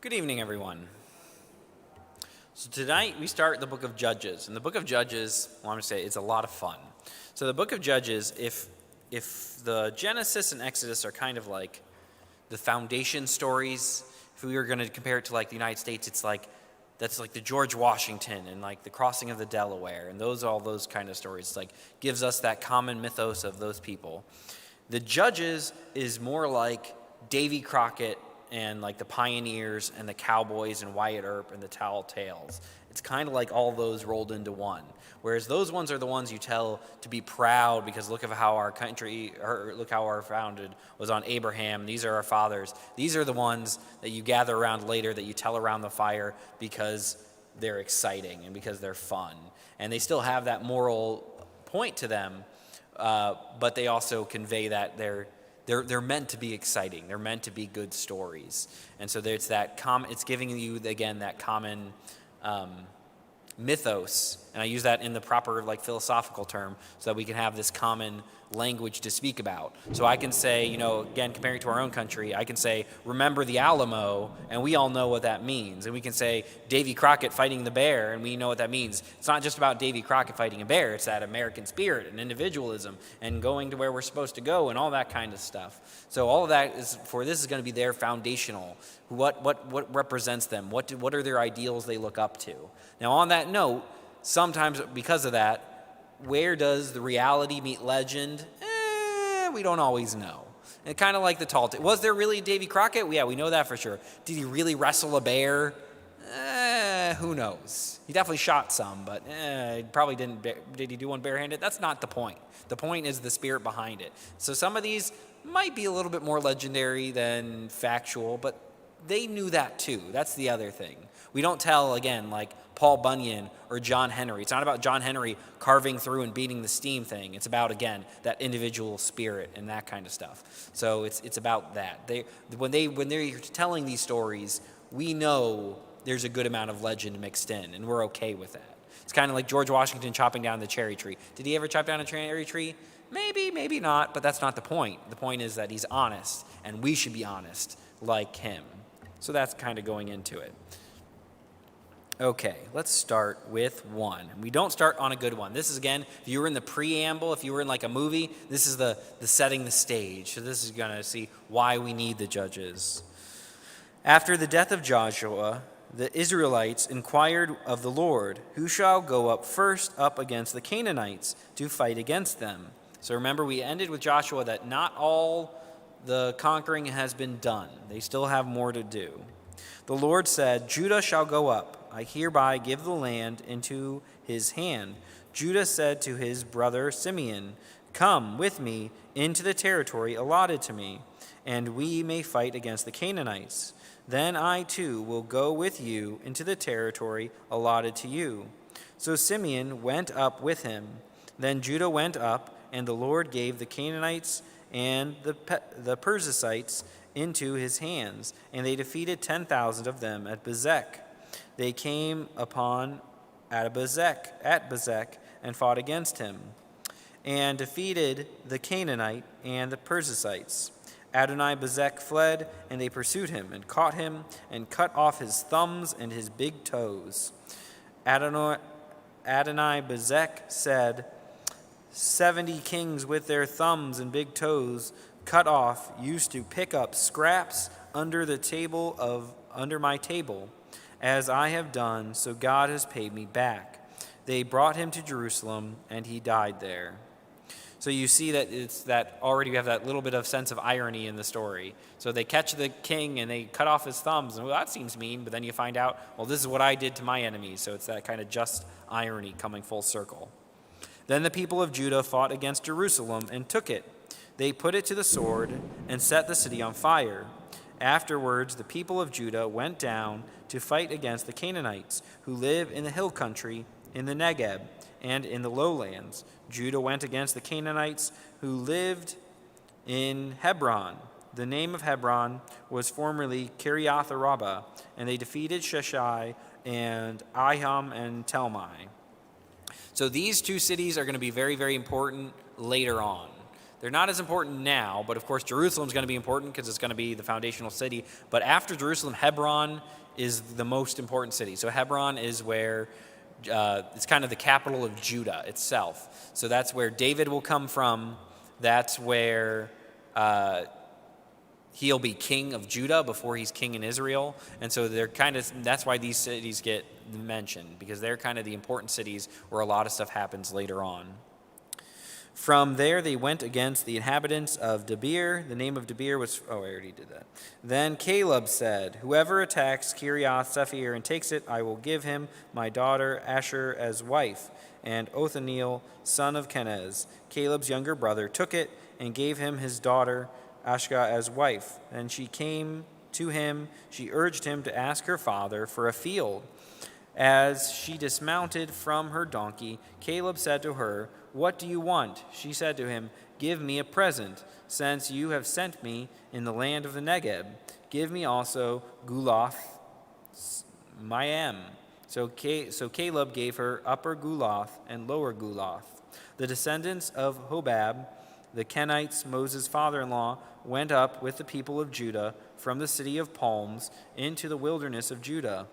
Good evening, everyone. So tonight we start the book of Judges. And the book of Judges, well, I'm going to say it's a lot of fun. So the book of Judges, if the Genesis and Exodus are kind of like the foundation stories, if we were going to compare it to like the United States, that's like the George Washington and like the crossing of the Delaware and all those kind of stories. It's like gives us that common mythos of those people. The Judges is more like Davy Crockett and like the pioneers and the cowboys and Wyatt Earp and the Tall Tales. It's kind of like all those rolled into one. Whereas those ones are the ones you tell to be proud because look at how our country, or look how our founded was on Abraham. These are our fathers. These are the ones that you gather around later that you tell around the fire because they're exciting and because they're fun. And they still have that moral point to them, but they also convey that they're meant to be exciting. They're meant to be good stories. And so there's that it's giving you, again, that common mythos. And I use that in the proper like philosophical term so that we can have this common language to speak about. So I can say, again, comparing to our own country, I can say, remember the Alamo, and we all know what that means. And we can say Davy Crockett fighting the bear, and we know what that means. It's not just about Davy Crockett fighting a bear. It's that American spirit and individualism and going to where we're supposed to go and all that kind of stuff. So all of that this is going to be their foundational. What represents them? What are their ideals they look up to? Now on that note, sometimes because of that, where does the reality meet legend? We don't always know. And kind of like the Tall Tales. Was there really Davy Crockett? Yeah, we know that for sure. Did he really wrestle a bear? Who knows? He definitely shot some, but he probably didn't. Did he do one barehanded? That's not the point. The point is the spirit behind it. So some of these might be a little bit more legendary than factual, but they knew that too. That's the other thing. We don't tell, again, like Paul Bunyan or John Henry. It's not about John Henry carving through and beating the steam thing. It's about, again, that individual spirit and that kind of stuff. So it's about that. When they're telling these stories, we know there's a good amount of legend mixed in, and we're okay with that. It's kind of like George Washington chopping down the cherry tree. Did he ever chop down a cherry tree? Maybe, maybe not, but that's not the point. The point is that he's honest, and we should be honest like him. So that's kind of going into it. Okay, let's start with one. We don't start on a good one. This is, again, if you were in the preamble, if you were in like a movie, this is the setting the stage. So this is going to see why we need the judges. After the death of Joshua, the Israelites inquired of the Lord, who shall go up first up against the Canaanites to fight against them? So remember, we ended with Joshua that not all the conquering has been done. They still have more to do. The Lord said, Judah shall go up. I hereby give the land into his hand. Judah said to his brother Simeon, come with me into the territory allotted to me, and we may fight against the Canaanites. Then I too will go with you into the territory allotted to you. So Simeon went up with him. Then Judah went up, and the Lord gave the Canaanites and the Perizzites into his hands, and they defeated 10,000 of them at Bezek. They came upon at Bezek and fought against him, and defeated the Canaanite and the Perizzites. Adonai-Bezek fled, and they pursued him, and caught him, and cut off his thumbs and his big toes. Adonai-Bezek said, 70 kings with their thumbs and big toes cut off used to pick up scraps under my table. As I have done, so God has paid me back. They brought him to Jerusalem, and he died there. So you see that it's that already we have that little bit of sense of irony in the story. So they catch the king, and they cut off his thumbs, and well, that seems mean, but then you find out, well, this is what I did to my enemies. So it's that kind of just irony coming full circle. Then the people of Judah fought against Jerusalem and took it. They put it to the sword and set the city on fire. Afterwards, the people of Judah went down to fight against the Canaanites, who live in the hill country, in the Negeb, and in the lowlands. Judah went against the Canaanites, who lived in Hebron. The name of Hebron was formerly Kiriath-Arba, and they defeated Sheshai and Iham and Telmai. So these two cities are going to be very, very important later on. They're not as important now, but of course Jerusalem's going to be important because it's going to be the foundational city. But after Jerusalem, Hebron is the most important city. So Hebron is where it's kind of the capital of Judah itself. So that's where David will come from. That's where he'll be king of Judah before he's king in Israel. And so that's why these cities get mentioned, because they're kind of the important cities where a lot of stuff happens later on. From there they went against the inhabitants of Debir. The name of Debir was, I already did that. Then Caleb said, whoever attacks Kiriath Sephir and takes it, I will give him my daughter Asher as wife. And Othniel, son of Kenaz, Caleb's younger brother, took it and gave him his daughter Ashka as wife. And she came to him, she urged him to ask her father for a field. As she dismounted from her donkey, Caleb said to her, what do you want? She said to him, give me a present, since you have sent me in the land of the Negeb. Give me also Gulath Mayem. So Caleb gave her Upper Gulath and Lower Gulath. The descendants of Hobab, the Kenites, Moses' father-in-law, went up with the people of Judah from the city of palms into the wilderness of Judah,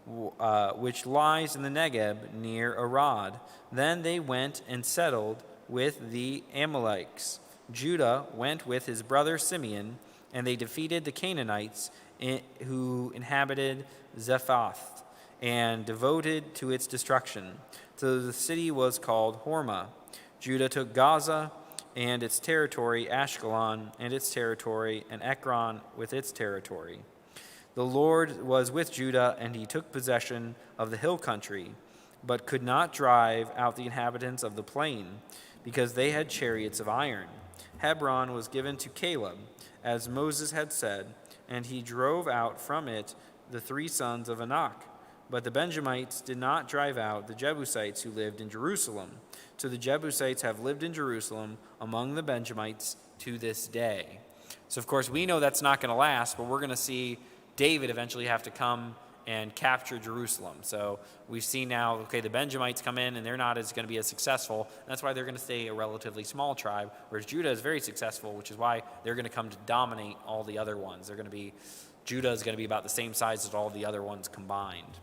which lies in the Negeb near Arad. Then they went and settled with the Amalekites. Judah went with his brother Simeon, and they defeated the Canaanites who inhabited Zephath and devoted to its destruction. So the city was called Hormah. Judah took Gaza and its territory, Ashkelon and its territory, and Ekron with its territory. The Lord was with Judah, and he took possession of the hill country, but could not drive out the inhabitants of the plain, because they had chariots of iron. Hebron was given to Caleb, as Moses had said, and he drove out from it the 3 sons of Anak. But the Benjamites did not drive out the Jebusites who lived in Jerusalem. So the Jebusites have lived in Jerusalem among the Benjamites to this day. So, of course, we know that's not going to last, but we're going to see David eventually have to come and capture Jerusalem. So we've seen now, okay, the Benjamites come in and they're not going to be as successful. And that's why they're going to stay a relatively small tribe, whereas Judah is very successful, which is why they're going to come to dominate all the other ones. Judah is going to be about the same size as all the other ones combined.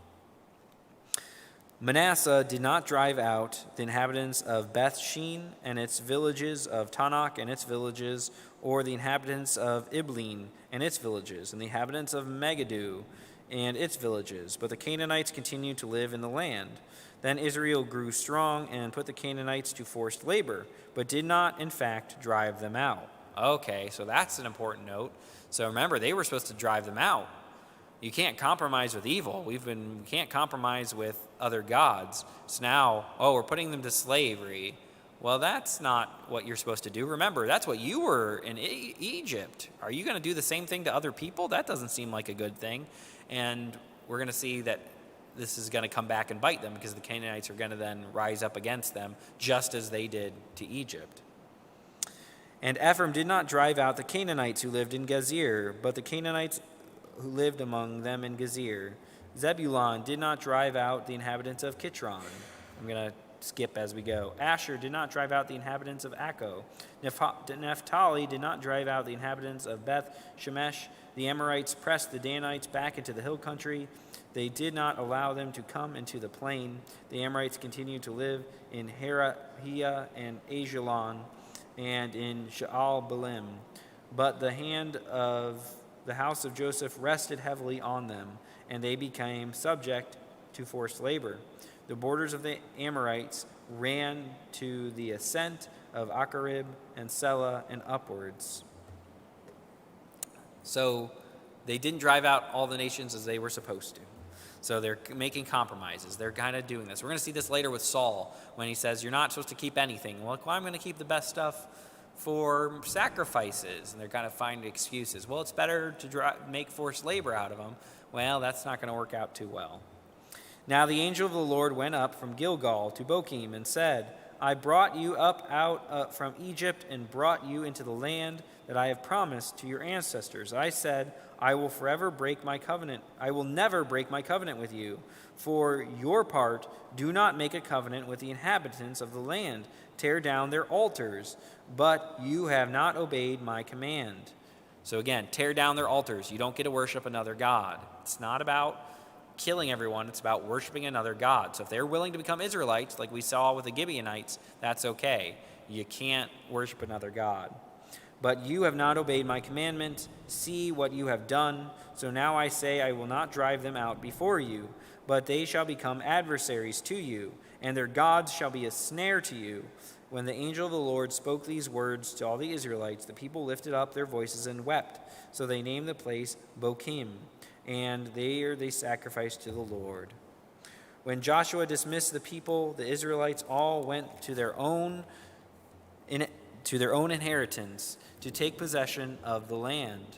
Manasseh did not drive out the inhabitants of Beth Shean and its villages, of Tanakh and its villages, or the inhabitants of Ibleen and its villages, and the inhabitants of Megiddo and its villages. But the Canaanites continued to live in the land. Then Israel grew strong and put the Canaanites to forced labor, but did not, in fact, drive them out. Okay, so that's an important note. So remember, they were supposed to drive them out. You can't compromise with evil. We can't compromise with other gods. So now, we're putting them to slavery. Well, that's not what you're supposed to do. Remember, that's what you were in Egypt. Are you going to do the same thing to other people? That doesn't seem like a good thing. And we're going to see that this is going to come back and bite them, because the Canaanites are going to then rise up against them, just as they did to Egypt. And Ephraim did not drive out the Canaanites who lived in Gezer, but the Canaanites who lived among them in Gezer. Zebulun did not drive out the inhabitants of Kitron. I'm going to skip as we go. Asher did not drive out the inhabitants of Akko. Naphtali did not drive out the inhabitants of Beth Shemesh. The Amorites pressed the Danites back into the hill country. They did not allow them to come into the plain. The Amorites continued to live in Herahia and Ajalon and in Sha'al-Balim. But the hand of the house of Joseph rested heavily on them, and they became subject to forced labor. The borders of the Amorites ran to the ascent of Acharib and Selah and upwards. So they didn't drive out all the nations as they were supposed to. So they're making compromises. They're kind of doing this. We're going to see this later with Saul when he says, you're not supposed to keep anything. Well, I'm going to keep the best stuff for sacrifices. And they're kind of finding excuses. Well, it's better to make forced labor out of them. Well, that's not going to work out too well. Now the angel of the Lord went up from Gilgal to Bochim and said, I brought you up out from Egypt and brought you into the land that I have promised to your ancestors. I said, I will forever break my covenant. I will never break my covenant with you. For your part, do not make a covenant with the inhabitants of the land. Tear down their altars, but you have not obeyed my command. So again, tear down their altars. You don't get to worship another god. It's not about killing everyone. It's about worshiping another god. So if they're willing to become Israelites, like we saw with the Gibeonites, that's okay. You can't worship another god. But you have not obeyed my commandment. See what you have done. So now I say, I will not drive them out before you, but they shall become adversaries to you, and their gods shall be a snare to you. When the angel of the Lord spoke these words to all the Israelites, the people lifted up their voices and wept. So they named the place Bochim, and there they sacrificed to the Lord. When Joshua dismissed the people, the Israelites all went to their own inheritance to take possession of the land.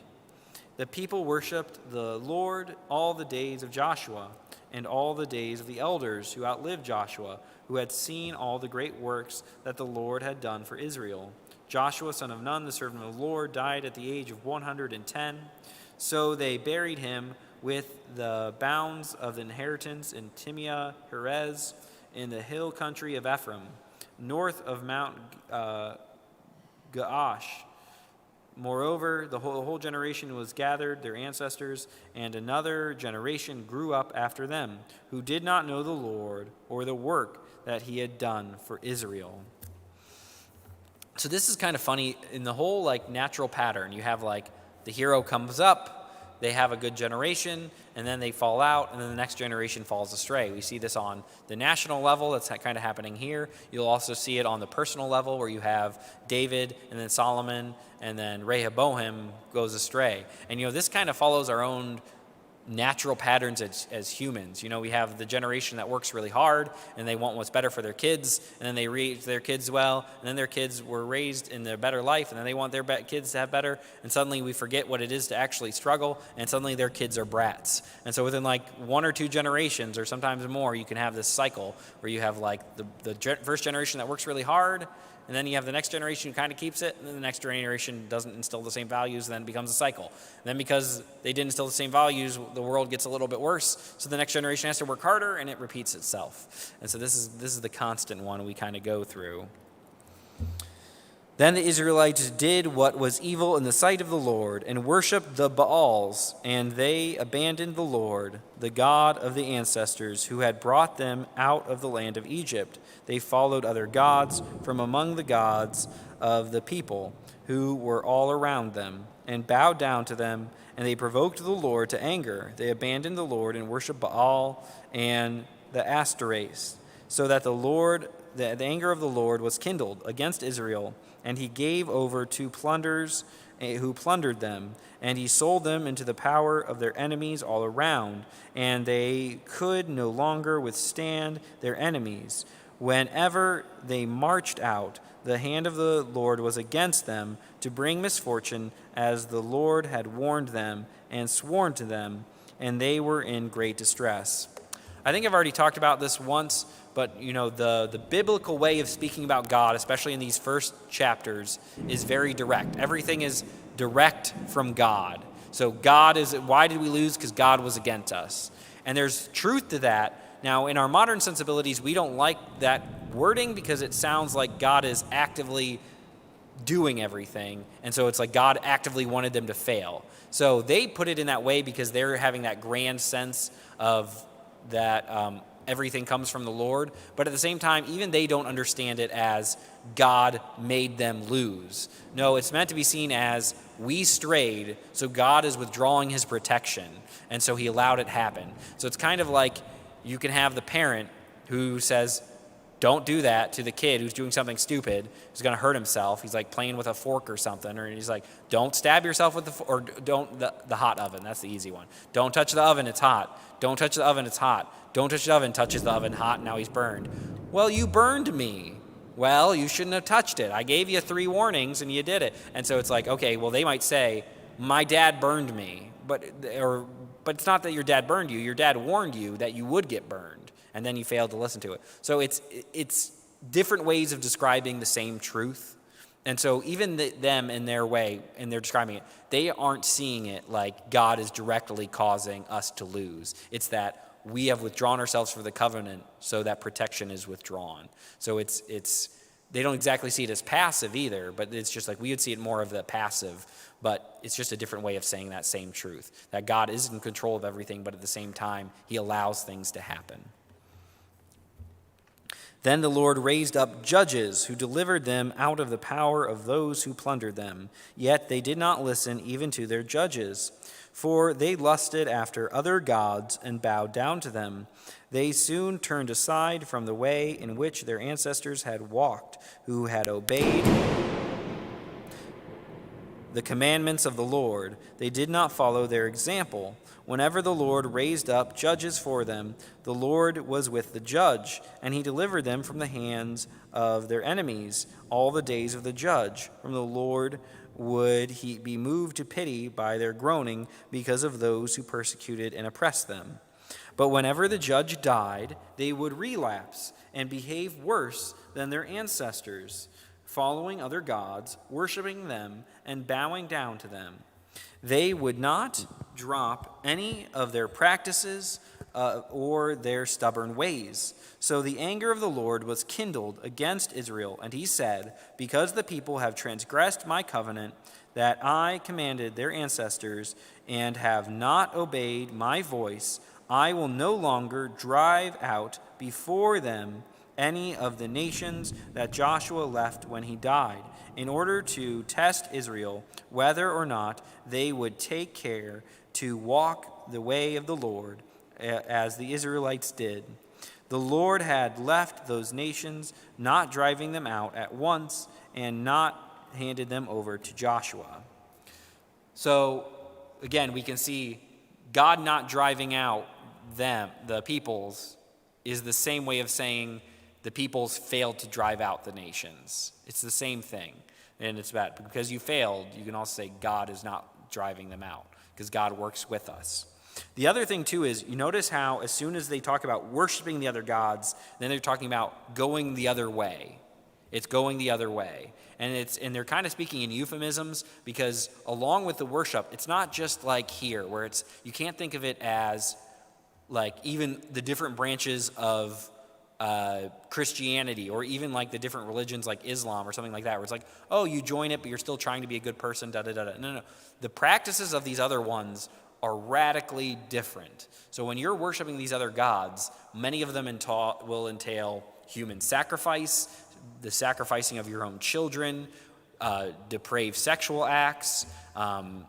The people worshipped the Lord all the days of Joshua and all the days of the elders who outlived Joshua, who had seen all the great works that the Lord had done for Israel. Joshua, son of Nun, the servant of the Lord, died at the age of 110. So they buried him with the bounds of the inheritance in Timnah Perez in the hill country of Ephraim, north of Mount Gaash. Moreover, the whole generation was gathered, their ancestors, and another generation grew up after them, who did not know the Lord or the work that he had done for Israel. So this is kind of funny. In the whole natural pattern, you have the hero comes up, they have a good generation, and then they fall out, and then the next generation falls astray. We see this on the national level. That's kind of happening here. You'll also see it on the personal level, where you have David, and then Solomon, and then Rehoboam goes astray. And, this kind of follows our own natural patterns as humans. We have the generation that works really hard, and they want what's better for their kids, and then they raise their kids well, and then their kids were raised in their better life, and then they want their kids to have better, and suddenly we forget what it is to actually struggle, and suddenly their kids are brats. And so within one or two generations, or sometimes more, you can have this cycle where you have the first generation that works really hard, and then you have the next generation who kind of keeps it, and then the next generation doesn't instill the same values, and then it becomes a cycle. And then because they didn't instill the same values, the world gets a little bit worse, so the next generation has to work harder, and it repeats itself. And so this is the constant one we kind of go through. Then the Israelites did what was evil in the sight of the Lord, and worshipped the Baals, and they abandoned the Lord, the God of the ancestors, who had brought them out of the land of Egypt. They followed other gods from among the gods of the people who were all around them, and bowed down to them, and they provoked the Lord to anger. They abandoned the Lord and worshipped Baal and the Ashtoreths, so that the anger of the Lord was kindled against Israel, and he gave over to plunderers who plundered them, and he sold them into the power of their enemies all around, and they could no longer withstand their enemies. Whenever they marched out, the hand of the Lord was against them to bring misfortune, as the Lord had warned them and sworn to them, and they were in great distress. I think I've already talked about this once, but the biblical way of speaking about God, especially in these first chapters, is very direct. Everything is direct from God. So why did we lose? Because God was against us. And there's truth to that. Now, in our modern sensibilities, we don't like that wording because it sounds like God is actively doing everything. And so it's like God actively wanted them to fail. So they put it in that way because they're having that grand sense of that everything comes from the Lord. But at the same time, even they don't understand it as God made them lose. No, it's meant to be seen as we strayed, so God is withdrawing his protection. And so he allowed it happen. So it's kind of like you can have the parent who says, don't do that to the kid who's doing something stupid, who's going to hurt himself. He's playing with a fork or something, or he's don't stab yourself with the hot oven. That's the easy one. Don't touch the oven, it's hot. Don't touch the oven, it's hot. Don't touch the oven, touches the oven hot, now he's burned. Well, you burned me. Well, you shouldn't have touched it. I gave you 3 warnings and you did it. And so it's okay, well, they might say, my dad burned me, but it's not that your dad burned you. Your dad warned you that you would get burned, and then you failed to listen to it. So it's different ways of describing the same truth. And so even them in their way, and they're describing it, they aren't seeing it like God is directly causing us to lose. It's that we have withdrawn ourselves from the covenant, so that protection is withdrawn. So it's they don't exactly see it as passive either, but it's just like we would see it more of the passive, but it's just a different way of saying that same truth, that God is in control of everything, but at the same time, he allows things to happen. Then the Lord raised up judges who delivered them out of the power of those who plundered them. Yet they did not listen even to their judges, for they lusted after other gods and bowed down to them. They soon turned aside from the way in which their ancestors had walked, who had obeyed the commandments of the Lord. They did not follow their example. Whenever the Lord raised up judges for them, the Lord was with the judge, and he delivered them from the hands of their enemies all the days of the judge. From the Lord would he be moved to pity by their groaning because of those who persecuted and oppressed them. But whenever the judge died, they would relapse and behave worse than their ancestors, following other gods, worshiping them, and bowing down to them. They would not drop any of their practices or their stubborn ways. So the anger of the Lord was kindled against Israel, and he said, because the people have transgressed my covenant that I commanded their ancestors and have not obeyed my voice, I will no longer drive out before them any of the nations that Joshua left when he died, in order to test Israel whether or not they would take care to walk the way of the Lord as the Israelites did. The Lord had left those nations, not driving them out at once, and not handed them over to Joshua. So, again, we can see God not driving out them, the peoples, is the same way of saying the peoples failed to drive out the nations. It's the same thing. And it's bad. Because you failed, you can also say God is not driving them out, because God works with us. The other thing, too, is you notice how as soon as they talk about worshiping the other gods, then they're talking about going the other way. It's going the other way. And they're kind of speaking in euphemisms, because along with the worship, it's not just like here, where it's, you can't think of it as like even the different branches of Christianity, or even like the different religions like Islam or something like that, where it's like, oh, you join it, but you're still trying to be a good person, da-da-da-da. No. The practices of these other ones are radically different. So when you're worshiping these other gods, many of them will entail human sacrifice, the sacrificing of your own children, depraved sexual acts,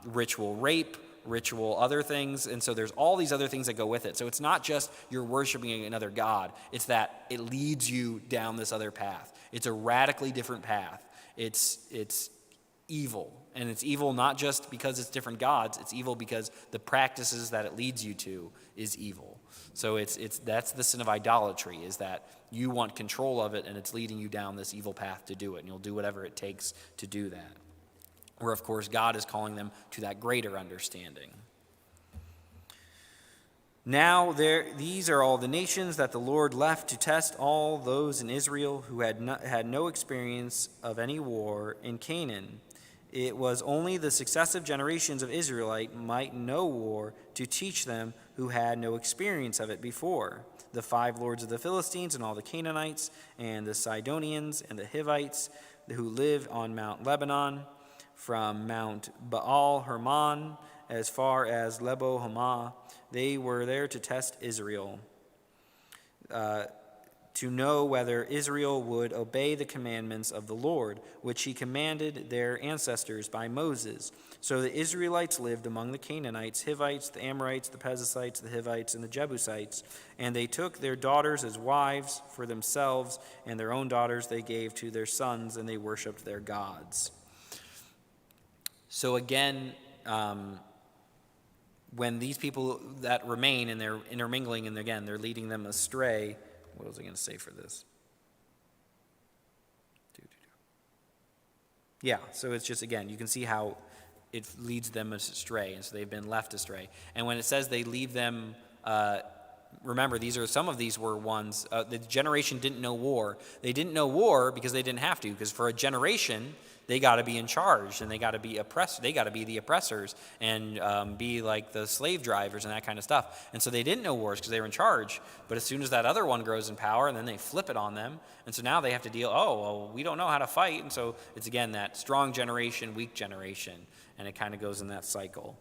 ritual rape, ritual other things, and so there's all these other things that go with it. So it's not just you're worshiping another god, it's that it leads you down this other path. It's a radically different path. It's evil, and it's evil not just because it's different gods, it's evil because the practices that it leads you to is evil. So that's the sin of idolatry, is that you want control of it, and it's leading you down this evil path to do it, and you'll do whatever it takes to do that. Where, of course, God is calling them to that greater understanding. Now these are all the nations that the Lord left to test all those in Israel who had no experience of any war in Canaan. It was only the successive generations of Israelite might know war to teach them who had no experience of it before. The 5 lords of the Philistines and all the Canaanites and the Sidonians and the Hivites who live on Mount Lebanon, from Mount Baal Hermon as far as Lebo Hamath, they were there to test Israel, to know whether Israel would obey the commandments of the Lord, which he commanded their ancestors by Moses. So the Israelites lived among the Canaanites, Hivites, the Amorites, the Perizzites, the Hivites, and the Jebusites, and they took their daughters as wives for themselves, and their own daughters they gave to their sons, and they worshipped their gods. So again, when these people that remain and they're intermingling, and again, they're leading them astray. What was I going to say for this? Yeah, so it's just, again, you can see how it leads them astray, and so they've been left astray. And when it says they leave them remember, some of these were ones, the generation didn't know war. They didn't know war because they didn't have to, because for a generation, they got to be in charge, and they got to be oppressed. They got to be the oppressors and be like the slave drivers and that kind of stuff. And so they didn't know wars because they were in charge. But as soon as that other one grows in power, and then they flip it on them, and so now they have to deal, we don't know how to fight. And so it's, again, that strong generation, weak generation, and it kind of goes in that cycle.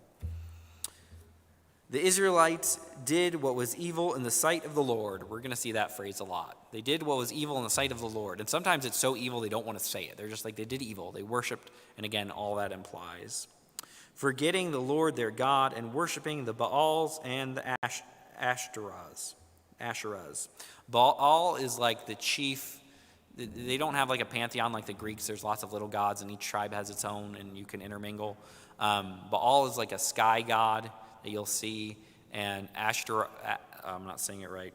The Israelites did what was evil in the sight of the Lord. We're going to see that phrase a lot. They did what was evil in the sight of the Lord. And sometimes it's so evil they don't want to say it. They're just like, they did evil. They worshiped, and again, all that implies. Forgetting the Lord their God and worshiping the Baals and the Asherahs. Baal is like the chief. They don't have like a pantheon like the Greeks. There's lots of little gods, and each tribe has its own, and you can intermingle. Baal is like a sky god that you'll see, and Asherah, I'm not saying it right,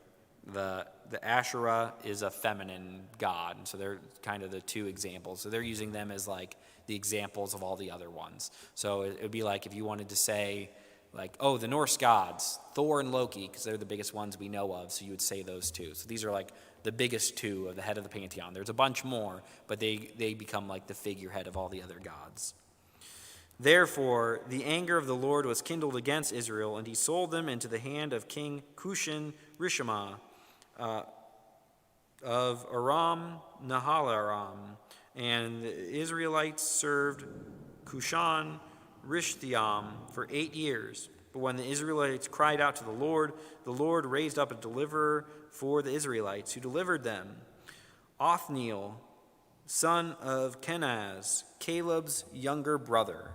the Asherah is a feminine god, and so they're kind of the two examples. So they're using them as like the examples of all the other ones. So it would be like if you wanted to say like, the Norse gods, Thor and Loki, because they're the biggest ones we know of, so you would say those two. So these are like the biggest two of the head of the pantheon. There's a bunch more, but they become like the figurehead of all the other gods. Therefore, the anger of the Lord was kindled against Israel, and he sold them into the hand of King Cushan Rishamah of Aram Nahalaram. And the Israelites served Cushan Rishthaim for 8 years. But when the Israelites cried out to the Lord raised up a deliverer for the Israelites, who delivered them. Othniel, son of Kenaz, Caleb's younger brother.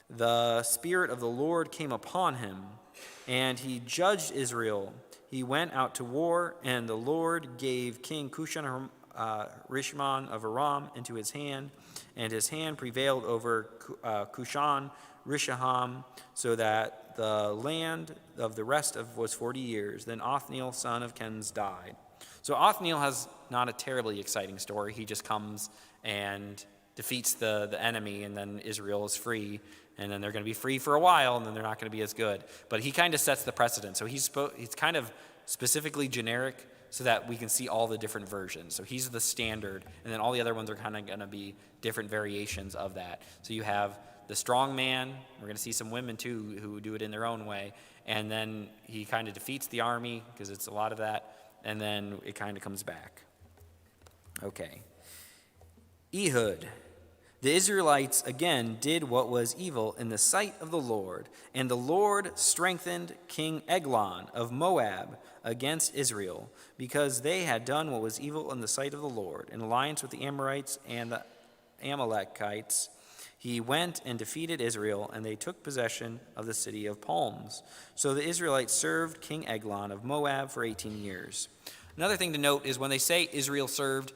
The Spirit of the Lord came upon him, and he judged Israel. He went out to war, and the Lord gave King Cushan Rishamah of Aram into his hand, and his hand prevailed over Cushan Rishathaim, so that the land of the rest was 40 years. Then Othniel, son of Kenaz, died. So Othniel has not a terribly exciting story. He just comes and defeats the enemy, and then Israel is free, and then they're going to be free for a while, and then they're not going to be as good. But he kind of sets the precedent. So he's kind of specifically generic so that we can see all the different versions. So he's the standard, and then all the other ones are kind of going to be different variations of that. So you have the strong man. We're going to see some women too who do it in their own way. And then he kind of defeats the army, because it's a lot of that, and then it kind of comes back. Okay. Ehud. The Israelites again did what was evil in the sight of the Lord, and the Lord strengthened King Eglon of Moab against Israel, because they had done what was evil in the sight of the Lord. In alliance with the Amorites and the Amalekites, he went and defeated Israel, and they took possession of the city of palms. So the Israelites served King Eglon of Moab for 18 years. Another thing to note is when they say Israel served,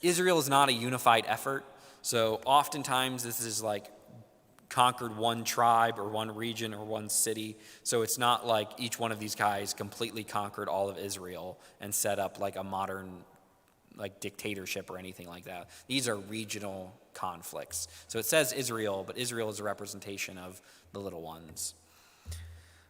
Israel is not a unified effort. So oftentimes this is like conquered one tribe or one region or one city. So it's not like each one of these guys completely conquered all of Israel and set up like a modern like dictatorship or anything like that. These are regional conflicts. So it says Israel, but Israel is a representation of the little ones.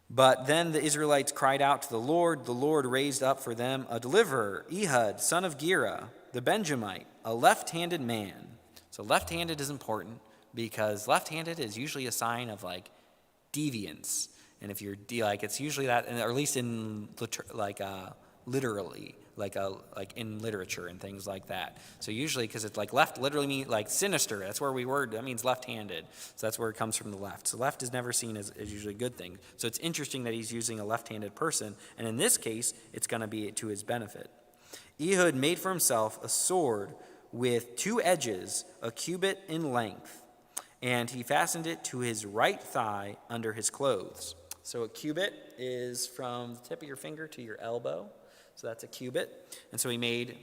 But then the Israelites cried out to the Lord. The Lord raised up for them a deliverer, Ehud, son of Gera, the Benjamite, a left-handed man. So left-handed is important because left-handed is usually a sign of like deviance. And if you're like, it's usually that, or at least in literally, like in literature and things like that. So usually, because it's like left literally means like sinister. That's where that means left-handed. So that's where it comes from, the left. So left is never seen as usually a good thing. So it's interesting that he's using a left-handed person. And in this case, it's going to be to his benefit. Ehud made for himself a sword with 2 edges, a cubit in length, and he fastened it to his right thigh under his clothes. So a cubit is from the tip of your finger to your elbow. So that's a cubit. And so he made,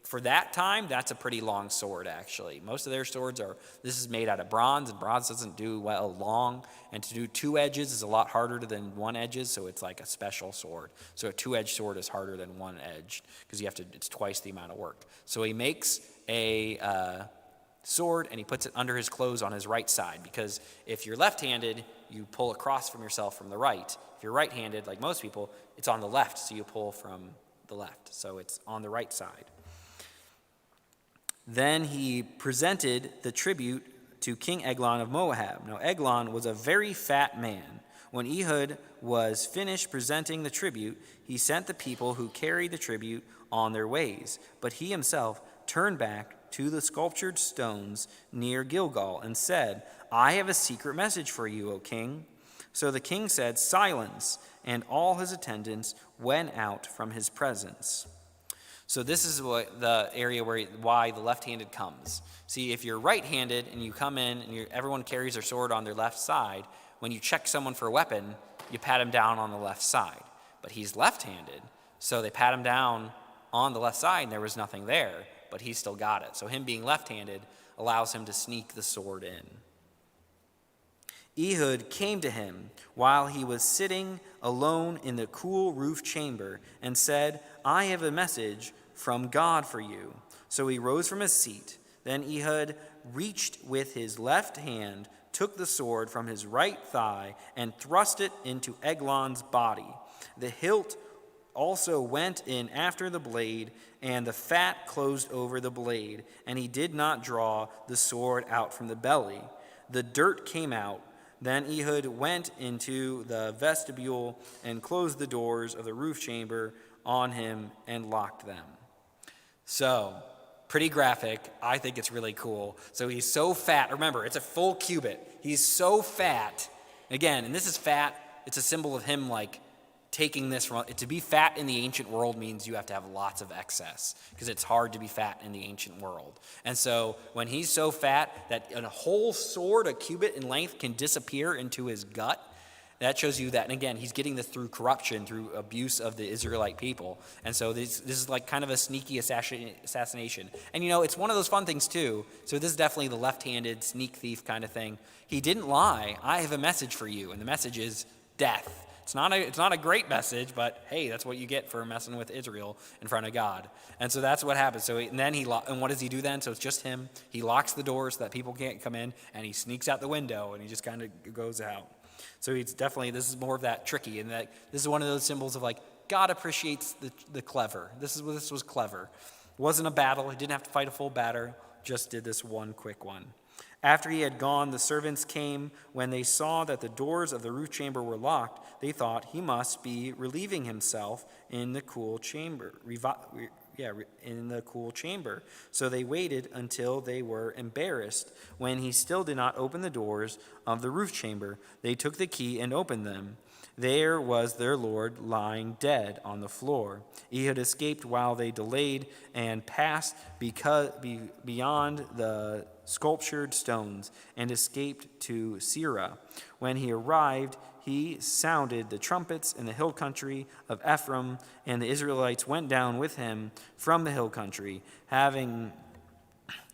for that time, that's a pretty long sword, actually. Most of their swords this is made out of bronze, and bronze doesn't do well long. And to do 2 edges is a lot harder than 1 edges, so it's like a special sword. So a 2-edged sword is harder than 1-edged, because it's twice the amount of work. So he makes a sword, and he puts it under his clothes on his right side, because if you're left-handed, you pull across from yourself from the right. If you're right-handed, like most people, it's on the left, so you pull from the left. So it's on the right side. Then he presented the tribute to King Eglon of Moab. Now Eglon was a very fat man. When Ehud was finished presenting the tribute, he sent the people who carried the tribute on their ways. But he himself turned back to the sculptured stones near Gilgal and said, I have a secret message for you, O king. So the king said, silence, and all his attendants went out from his presence. So this is what the area why the left-handed comes. See, if you're right-handed and you come in and everyone carries their sword on their left side, when you check someone for a weapon, you pat him down on the left side. But he's left-handed, so they pat him down on the left side and there was nothing there, but he still got it. So him being left-handed allows him to sneak the sword in. Ehud came to him while he was sitting alone in the cool roof chamber and said, I have a message from God for you. So he rose from his seat. Then Ehud reached with his left hand, took the sword from his right thigh, and thrust it into Eglon's body. The hilt also went in after the blade, and the fat closed over the blade, and he did not draw the sword out from the belly. The dirt came out. Then Ehud went into the vestibule and closed the doors of the roof chamber on him and locked them. So, pretty graphic. I think it's really cool. So he's so fat. Remember, it's a full cubit. He's so fat. Again, and this is fat. It's a symbol of him like taking this from, to be fat in the ancient world means you have to have lots of excess because it's hard to be fat in the ancient world. And so when he's so fat that a whole sword, a cubit in length, can disappear into his gut, that shows you that, and again, he's getting this through corruption, through abuse of the Israelite people. And so this is like kind of a sneaky assassination. And it's one of those fun things too. So this is definitely the left-handed sneak thief kind of thing. He didn't lie. I have a message for you, and the message is death. It's not a great message, but hey, that's what you get for messing with Israel in front of God. And so that's what happens. So and what does he do then? So it's just him. He locks the doors so that people can't come in, and he sneaks out the window, and he just kind of goes out. So it's definitely, this is more of that tricky, and that this is one of those symbols of like God appreciates the clever. This was clever. It wasn't a battle. He didn't have to fight a full battle. Just did this one quick one. After he had gone, the servants came. When they saw that the doors of the roof chamber were locked, they thought he must be relieving himself in the cool chamber. In the cool chamber. So they waited until they were embarrassed. When he still did not open the doors of the roof chamber, they took the key and opened them. There was their Lord lying dead on the floor. Ehud escaped while they delayed and passed beyond the sculptured stones and escaped to Seirah. When he arrived, he sounded the trumpets in the hill country of Ephraim, and the Israelites went down with him from the hill country. Having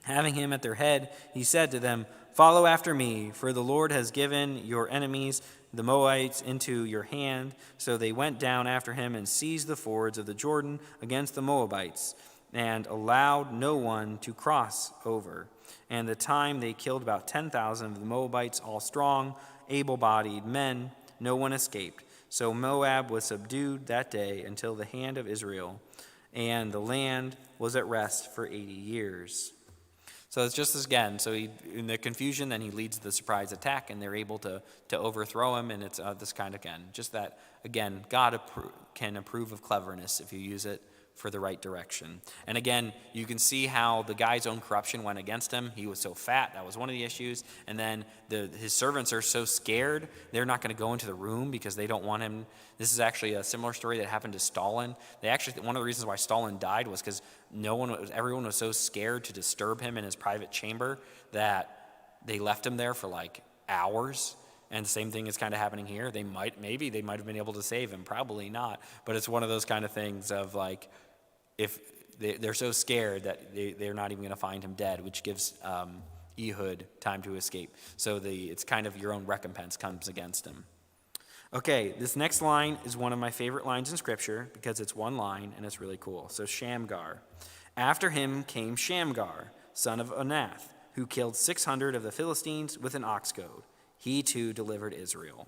him at their head, he said to them, follow after me, for the Lord has given your enemies, the Moabites, into your hand. So they went down after him and seized the fords of the Jordan against the Moabites, and allowed no one to cross over. And the time they killed about 10,000 of the Moabites, all strong, able-bodied men. No one escaped. So Moab was subdued that day until the hand of Israel, and the land was at rest for 80 years. So it's just this again. So in the confusion, then he leads the surprise attack, and they're able to overthrow him. And it's this kind of, again, just that, again, God can approve of cleverness if you use it for the right direction. And again, you can see how the guy's own corruption went against him. He was so fat. That was one of the issues. And then his servants are so scared, they're not going to go into the room because they don't want him. This is actually a similar story that happened to Stalin. One of the reasons why Stalin died was because everyone was so scared to disturb him in his private chamber that they left him there for like hours. And the same thing is kind of happening here. They might have been able to save him. Probably not. But it's one of those kind of things of like, if they're so scared that they're not even going to find him dead, which gives Ehud time to escape. So it's kind of your own recompense comes against him. Okay, this next line is one of my favorite lines in Scripture because it's one line and it's really cool. So Shamgar. After him came Shamgar, son of Anath, who killed 600 of the Philistines with an ox goad. He too delivered Israel.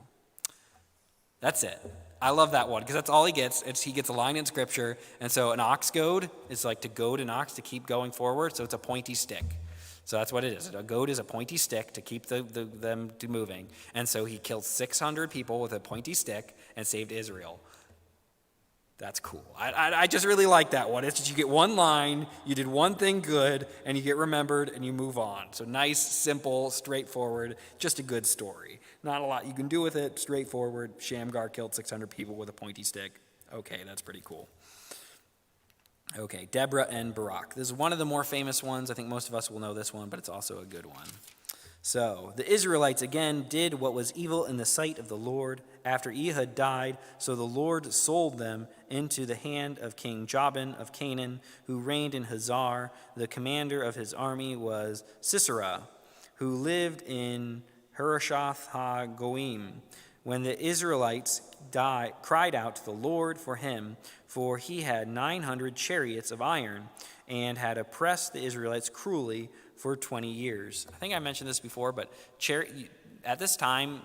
That's it. I love that one because that's all he gets. He gets a line in Scripture. And so an ox goad is like to goad an ox to keep going forward. So it's a pointy stick. So that's what it is. A goad is a pointy stick to keep them moving. And so he killed 600 people with a pointy stick and saved Israel. That's cool. I just really like that one. It's just you get one line, you did one thing good, and you get remembered, and you move on. So nice, simple, straightforward, just a good story. Not a lot you can do with it. Straightforward. Shamgar killed 600 people with a pointy stick. Okay, that's pretty cool. Okay, Deborah and Barak. This is one of the more famous ones. I think most of us will know this one, but it's also a good one. So the Israelites again did what was evil in the sight of the Lord after Ehud died. So the Lord sold them into the hand of King Jabin of Canaan, who reigned in Hazar. The commander of his army was Sisera, who lived in Harosheth HaGoim. When the Israelites cried out to the Lord for him, for he had 900 chariots of iron, and had oppressed the Israelites cruelly for 20 years. I think I mentioned this before, but at this time,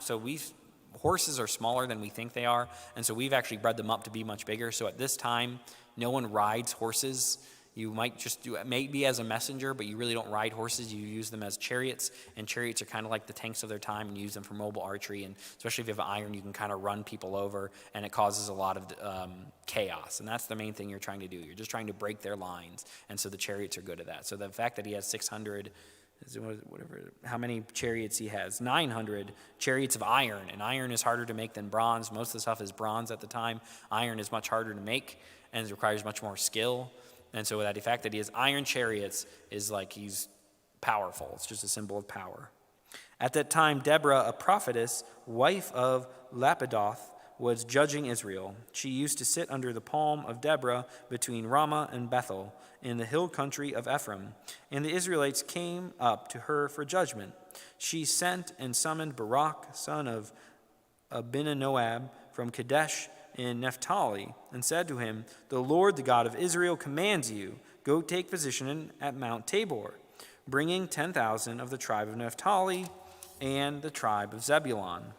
horses are smaller than we think they are, and so we've actually bred them up to be much bigger. So at this time, no one rides horses. You might just do it maybe as a messenger, but you really don't ride horses. You use them as chariots, and chariots are kind of like the tanks of their time, and you use them for mobile archery. And especially if you have iron, you can kind of run people over, and it causes a lot of chaos. And that's the main thing you're trying to do. You're just trying to break their lines, and so the chariots are good at that. So the fact that he has 600, how many chariots he has? 900 chariots of iron, and iron is harder to make than bronze. Most of the stuff is bronze at the time. Iron is much harder to make, and it requires much more skill. And so that the fact that he has iron chariots is like he's powerful. It's just a symbol of power. At that time, Deborah, a prophetess, wife of Lapidoth, was judging Israel. She used to sit under the palm of Deborah between Ramah and Bethel in the hill country of Ephraim. And the Israelites came up to her for judgment. She sent and summoned Barak, son of Abinadab, from Kadesh in Naphtali, and said to him, "The Lord, the God of Israel, commands you, go take position at Mount Tabor, bringing 10,000 of the tribe of Naphtali and the tribe of Zebulun.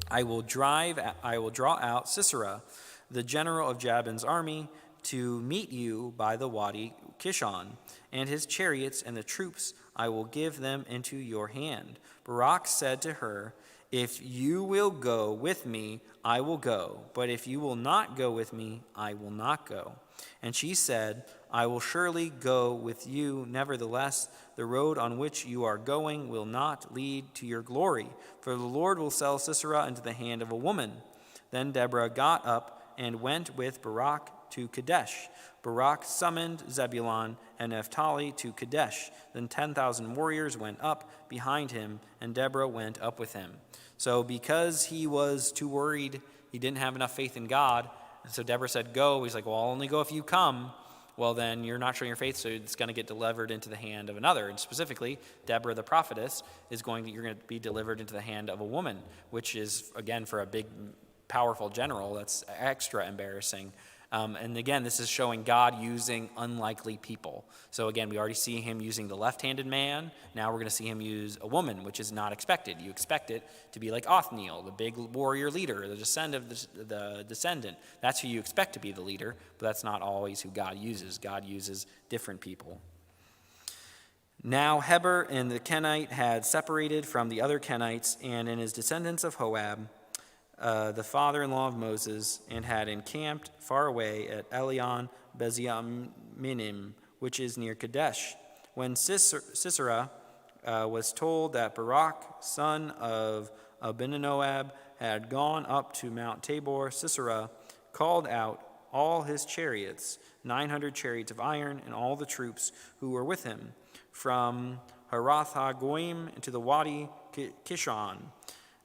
I will draw out Sisera, the general of Jabin's army, to meet you by the Wadi Kishon, and his chariots and the troops I will give them into your hand." Barak said to her, "If you will go with me, I will go. But if you will not go with me, I will not go." And she said, "I will surely go with you. Nevertheless, the road on which you are going will not lead to your glory, for the Lord will sell Sisera into the hand of a woman." Then Deborah got up and went with Barak to Kadesh. Barak summoned Zebulun and Naphtali to Kadesh. Then 10,000 warriors went up behind him, and Deborah went up with him. So because he was too worried, he didn't have enough faith in God, and so Deborah said, "Go." He's like, "Well, I'll only go if you come." Well, then you're not showing your faith, so it's going to get delivered into the hand of another. And specifically, Deborah the prophetess you're going to be delivered into the hand of a woman, which is, again, for a big, powerful general, that's extra embarrassing. And again, this is showing God using unlikely people. So again, we already see him using the left-handed man. Now we're going to see him use a woman, which is not expected. You expect it to be like Othniel, the big warrior leader, the descendant. That's who you expect to be the leader, but that's not always who God uses. God uses different people. Now Heber and the Kenite had separated from the other Kenites, and in his descendants of Hoab, the father-in-law of Moses, and had encamped far away at Elion Beziaminim, which is near Kadesh. When Sisera was told that Barak, son of Abinadab, had gone up to Mount Tabor, Sisera called out all his chariots, 900 chariots of iron, and all the troops who were with him, from Harath HaGoim to the Wadi Kishon.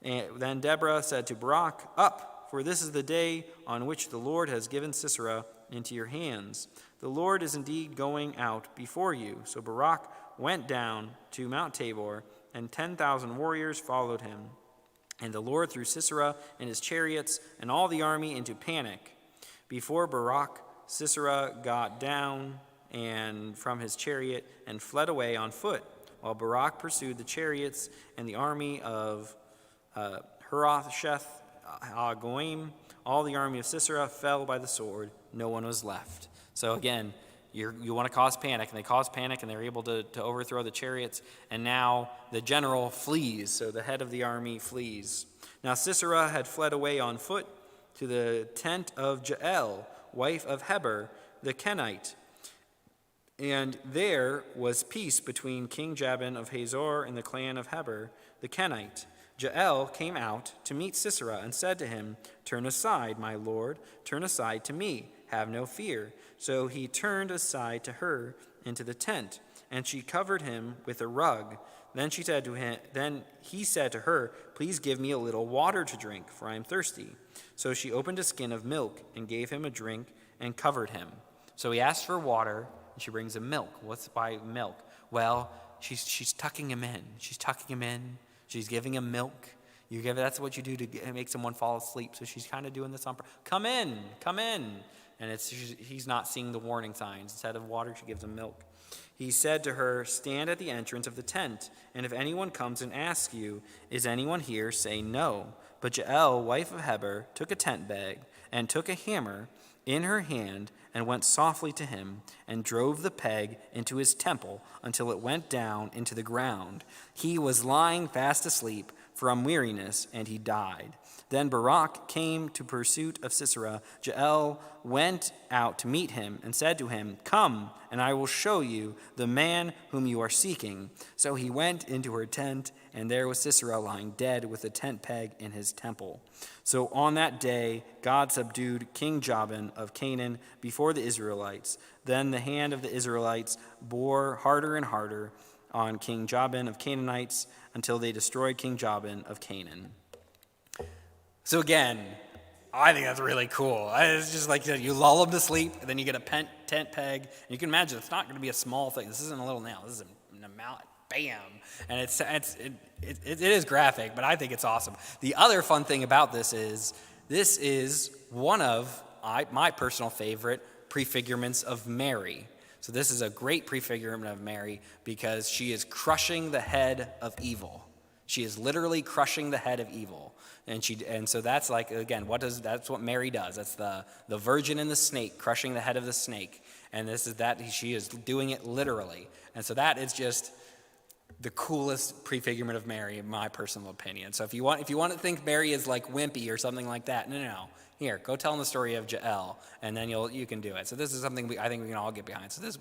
And then Deborah said to Barak, "Up, for this is the day on which the Lord has given Sisera into your hands. The Lord is indeed going out before you." So Barak went down to Mount Tabor, and 10,000 warriors followed him. And the Lord threw Sisera and his chariots and all the army into panic. Before Barak, Sisera got down and from his chariot and fled away on foot, while Barak pursued the chariots and the army of Harosheth Goim, all the army of Sisera fell by the sword. No one was left. So again, you want to cause panic, and they cause panic, and they're able to overthrow the chariots, and now the general flees, so the head of the army flees. Now Sisera had fled away on foot to the tent of Jael, wife of Heber the Kenite, and there was peace between King Jabin of Hazor and the clan of Heber the Kenite. Jael came out to meet Sisera and said to him, "Turn aside, my lord, turn aside to me, have no fear." So he turned aside to her into the tent, and she covered him with a rug. Then he said to her, "Please give me a little water to drink, for I am thirsty." So she opened a skin of milk and gave him a drink and covered him. So he asked for water, and she brings him milk. What's by milk? Well, she's tucking him in. She's tucking him in. She's giving him milk. That's what you do to make someone fall asleep. So she's kind of doing this on purpose. Come in. And he's not seeing the warning signs. Instead of water, she gives him milk. He said to her, "Stand at the entrance of the tent, and if anyone comes and asks you, 'Is anyone here?' say no." But Jael, wife of Heber, took a tent bag and took a hammer in her hand and went softly to him and drove the peg into his temple until it went down into the ground. He was lying fast asleep from weariness, and he died. Then Barak came to pursuit of Sisera. Jael went out to meet him and said to him, "Come, and I will show you the man whom you are seeking." So he went into her tent, and there was Sisera lying dead with a tent peg in his temple. So on that day, God subdued King Jabin of Canaan before the Israelites. Then the hand of the Israelites bore harder and harder on King Jabin of Canaanites until they destroyed King Jabin of Canaan. So again, I think that's really cool. It's just like you lull them to sleep, and then you get a tent peg. And you can imagine it's not going to be a small thing. This isn't a little nail. This is an amount. Bam. And it is graphic, but I think it's awesome. The other fun thing about this is one of my personal favorite prefigurements of Mary. So this is a great prefigurement of Mary because she is crushing the head of evil. She is literally crushing the head of evil. And so that's like, again, that's what Mary does. That's the virgin and the snake crushing the head of the snake. And she is doing it literally. And so that is just the coolest prefigurement of Mary, in my personal opinion. So if you want to think Mary is like wimpy or something like that, no. Here, go tell them the story of Jael, and then you can do it. So this is something I think we can all get behind. So this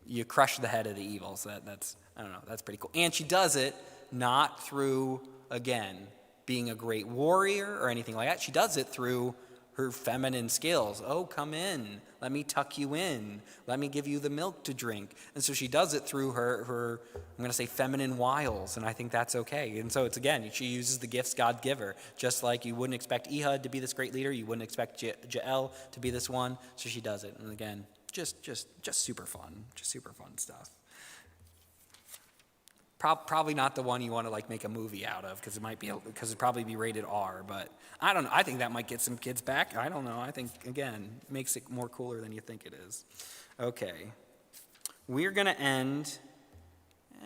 you crush the head of the evil. So that's I don't know, that's pretty cool. And she does it not through, again, being a great warrior or anything like that. She does it through her feminine skills. Oh, come in. Let me tuck you in. Let me give you the milk to drink. And so she does it through her I'm going to say, feminine wiles, and I think that's okay. And so it's, again, she uses the gifts God give her. Just like you wouldn't expect Ehud to be this great leader, you wouldn't expect Jael to be this one, so she does it. And again, just super fun. Just super fun stuff. Probably not the one you want to make a movie out of because it'd probably be rated R. But I don't know. I think that might get some kids back. I don't know. I think, again, it makes it more cooler than you think it is. Okay, we're going to end.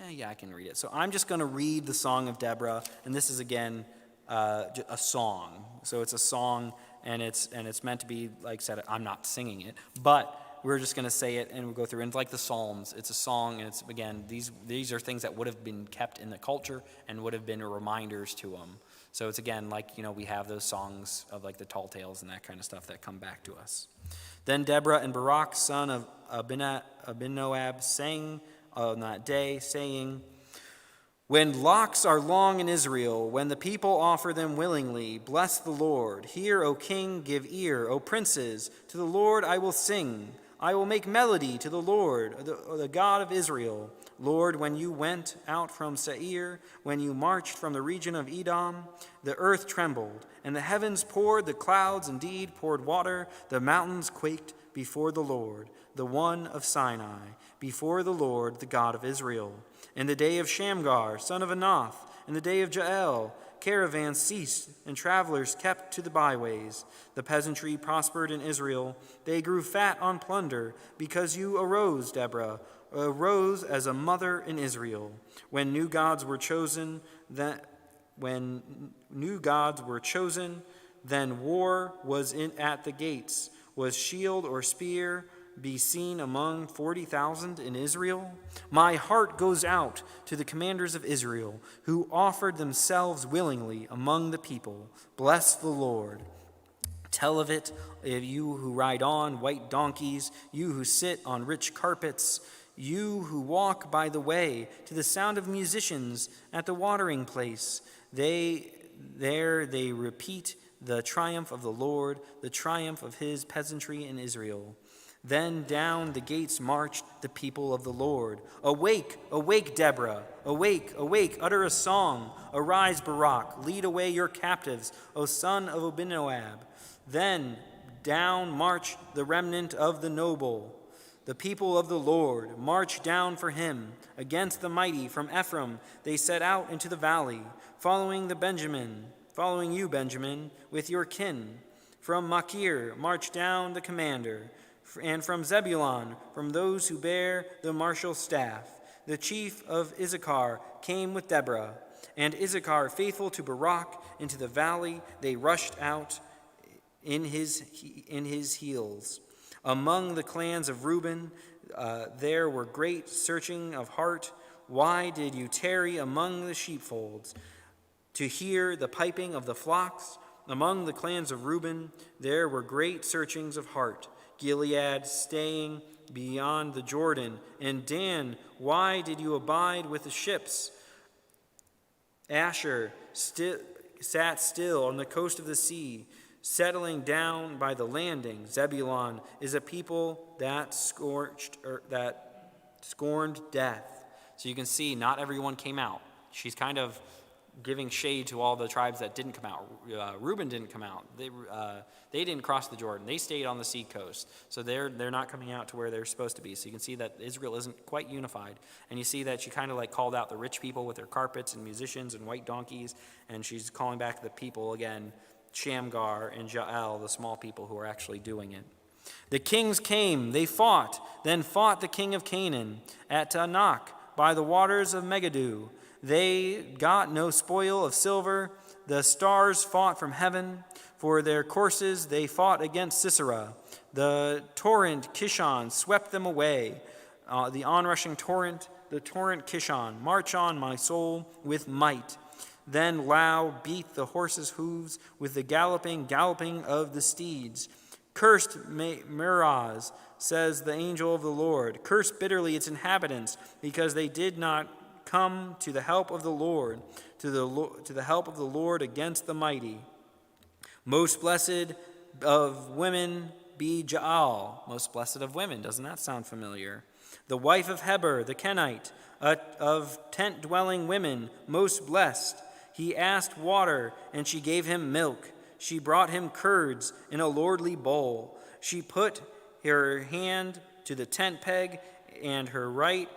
I can read it. So I'm just going to read the Song of Deborah, and this is again a song. So it's a song, and it's meant to be, like I said, I'm not singing it, but we're just going to say it, and we'll go through. And like the Psalms, it's a song, and it's, again, these are things that would have been kept in the culture and would have been reminders to them. So it's, again, we have those songs of the tall tales and that kind of stuff that come back to us. Then Deborah and Barak, son of Abinoab, sang on that day, saying, "When locks are long in Israel, when the people offer them willingly, bless the Lord. Hear, O king, give ear, O princes, to the Lord I will sing. I will make melody to the Lord, the God of Israel. Lord, when you went out from Seir, when you marched from the region of Edom, the earth trembled, and the heavens poured, the clouds indeed poured water, the mountains quaked before the Lord, the one of Sinai, before the Lord, the God of Israel. In the day of Shamgar, son of Anath, in the day of Jael, caravans ceased, and travelers kept to the byways. The peasantry prospered in Israel. They grew fat on plunder, because you arose, Deborah, arose as a mother in Israel. When new gods were chosen, when new gods were chosen, then war was at the gates. Was shield or spear be seen among 40,000 in Israel? My heart goes out to the commanders of Israel, who offered themselves willingly among the people. Bless the Lord. Tell of it, you who ride on white donkeys, you who sit on rich carpets, you who walk by the way, to the sound of musicians at the watering place. They repeat the triumph of the Lord, the triumph of his peasantry in Israel. Then down the gates marched the people of the Lord. Awake, awake, Deborah. Awake, awake, utter a song. Arise, Barak, lead away your captives, O son of Abinoab. Then down march the remnant of the noble. The people of the Lord march down for him. Against the mighty from Ephraim they set out into the valley, following you, Benjamin, with your kin. From Machir march down the commander, and from Zebulun, from those who bear the martial staff. The chief of Issachar came with Deborah, and Issachar, faithful to Barak, into the valley they rushed out in his heels. Among the clans of Reuben, there were great searching of heart. Why did you tarry among the sheepfolds to hear the piping of the flocks? Among the clans of Reuben, there were great searchings of heart. Gilead staying beyond the Jordan. And Dan, why did you abide with the ships? Asher sat still on the coast of the sea, settling down by the landing. Zebulun is a people that scorned death. So you can see not everyone came out. She's kind of giving shade to all the tribes that didn't come out. Reuben didn't come out. They didn't cross the Jordan. They stayed on the sea coast. So they're not coming out to where they're supposed to be. So you can see that Israel isn't quite unified. And you see that she kind of like called out the rich people with their carpets and musicians and white donkeys. And she's calling back the people again, Shamgar and Jael, the small people who are actually doing it. The kings came, they fought, then fought the king of Canaan at Tanakh by the waters of Megiddo. They got no spoil of silver. The stars fought from heaven. For their courses they fought against Sisera. The torrent Kishon swept them away. The onrushing torrent, the torrent Kishon. March on, my soul, with might. Then Lau beat the horses' hooves with the galloping of the steeds. Cursed Meroz, says the angel of the Lord. Cursed bitterly its inhabitants, because they did not come to the help of the Lord, to the help of the Lord against the mighty. Most blessed of women be Jael. Most blessed of women. Doesn't that sound familiar? The wife of Heber, the Kenite, of tent-dwelling women, most blessed. He asked water, and she gave him milk. She brought him curds in a lordly bowl. She put her hand to the tent peg and her right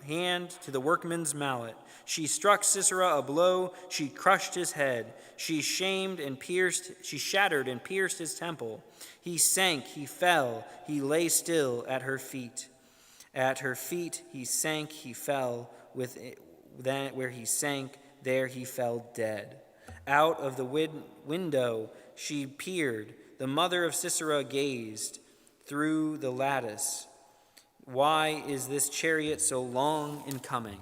hand to the workman's mallet. She struck Sisera a blow. She crushed his head. She shattered and pierced his temple. He sank, he fell, he lay still at her feet. At her feet he sank, he fell. Where he sank, there he fell dead. Out of the window she peered. The mother of Sisera gazed through the lattice. Why is this chariot so long in coming?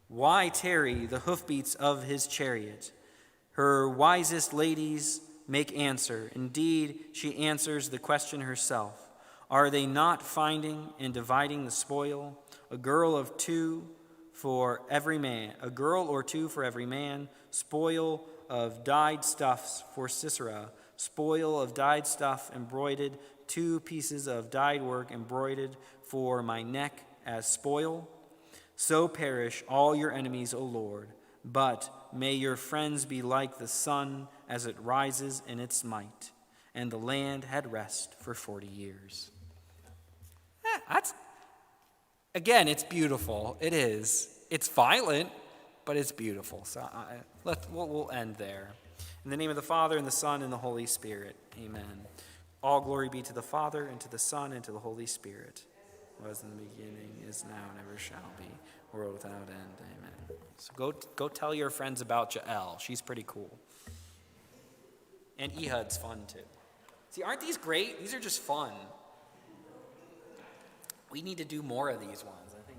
Why tarry the hoofbeats of his chariot? Her wisest ladies make answer. Indeed, she answers the question herself. Are they not finding and dividing the spoil? A girl or two for every man. Spoil of dyed stuffs for Sisera. Spoil of dyed stuff embroidered. 2 pieces of dyed work embroidered for my neck as spoil. So perish all your enemies, O Lord. But may your friends be like the sun as it rises in its might. And the land had rest for 40 years. It's beautiful. It is. It's violent, but it's beautiful. So we'll end there. In the name of the Father, and the Son, and the Holy Spirit. Amen. All glory be to the Father, and to the Son, and to the Holy Spirit. was in the beginning, is now, and ever shall be, world without end. Amen. So go tell your friends about Jael. She's pretty cool. And Ehud's fun too. See, aren't these great? These are just fun. We need to do more of these ones. I think